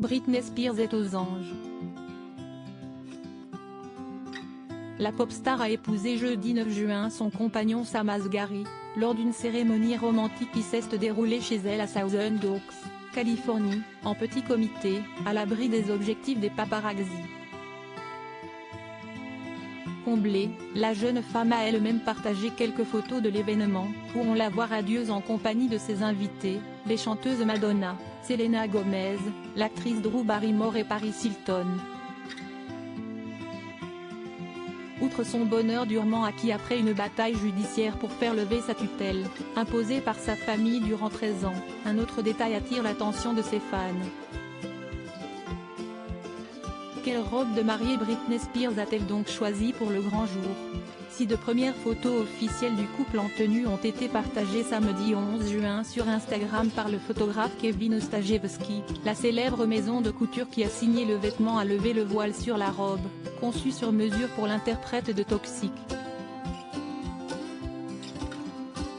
Britney Spears est aux anges. La pop star a épousé jeudi 9 juin son compagnon Sam Asghari, lors d'une cérémonie romantique qui s'est déroulée chez elle à Thousand Oaks, Californie, en petit comité, à l'abri des objectifs des paparazzi. Comblée, la jeune femme a elle-même partagé quelques photos de l'événement, où on la voit radieuse en compagnie de ses invités, les chanteuses Madonna, Selena Gomez, l'actrice Drew Barrymore et Paris Hilton. Outre son bonheur durement acquis après une bataille judiciaire pour faire lever sa tutelle, imposée par sa famille durant 13 ans, un autre détail attire l'attention de ses fans. Quelle robe de mariée Britney Spears a-t-elle donc choisie pour le grand jour? Si de premières photos officielles du couple en tenue ont été partagées samedi 11 juin sur Instagram par le photographe Kevin Ostajewski, la célèbre maison de couture qui a signé le vêtement a levé le voile sur la robe, conçue sur mesure pour l'interprète de Toxic.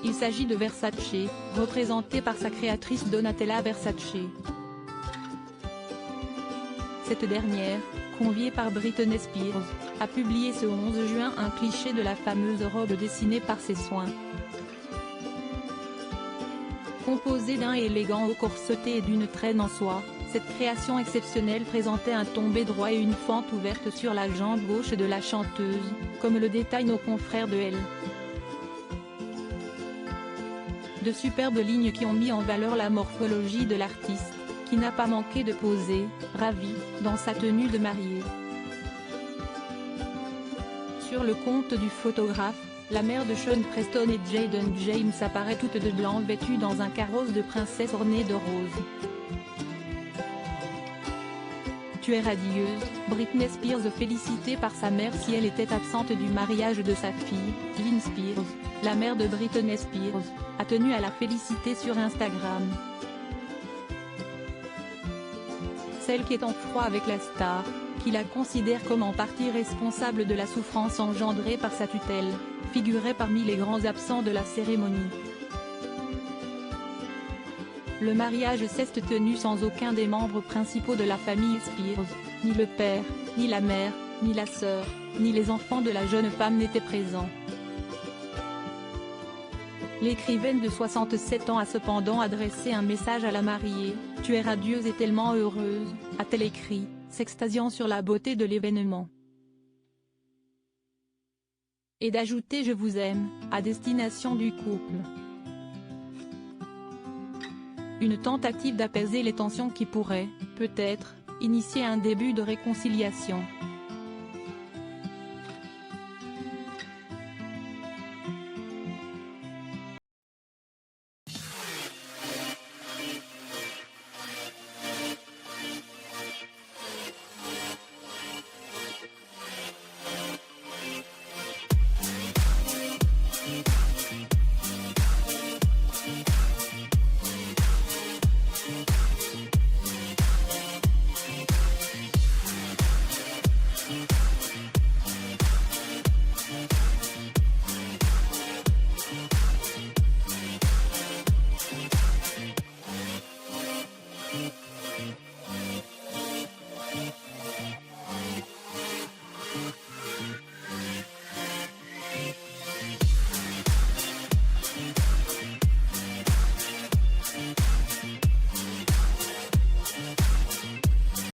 Il s'agit de Versace, représentée par sa créatrice Donatella Versace. Cette dernière, conviée par Britney Spears, a publié ce 11 juin un cliché de la fameuse robe dessinée par ses soins. Composée d'un élégant haut corseté et d'une traîne en soie, cette création exceptionnelle présentait un tombé droit et une fente ouverte sur la jambe gauche de la chanteuse, comme le détaillent nos confrères de Elle. De superbes lignes qui ont mis en valeur la morphologie de l'artiste, qui n'a pas manqué de poser, ravie, dans sa tenue de mariée. Sur le compte du photographe, la mère de Sean Preston et Jayden James apparaît toute de blanc vêtue dans un carrosse de princesse orné de rose. Tu es radieuse, Britney Spears félicitée par sa mère si elle était absente du mariage de sa fille, Lynn Spears, la mère de Britney Spears, a tenu à la féliciter sur Instagram. Celle qui est en froid avec la star, qui la considère comme en partie responsable de la souffrance engendrée par sa tutelle, figurait parmi les grands absents de la cérémonie. Le mariage s'est tenu sans aucun des membres principaux de la famille Spears, ni le père, ni la mère, ni la sœur, ni les enfants de la jeune femme n'étaient présents. L'écrivaine de 67 ans a cependant adressé un message à la mariée: « Tu es radieuse et tellement heureuse », a-t-elle écrit, s'extasiant sur la beauté de l'événement. Et d'ajouter « Je vous aime » à destination du couple. Une tentative d'apaiser les tensions qui pourrait, peut-être, initier un début de réconciliation.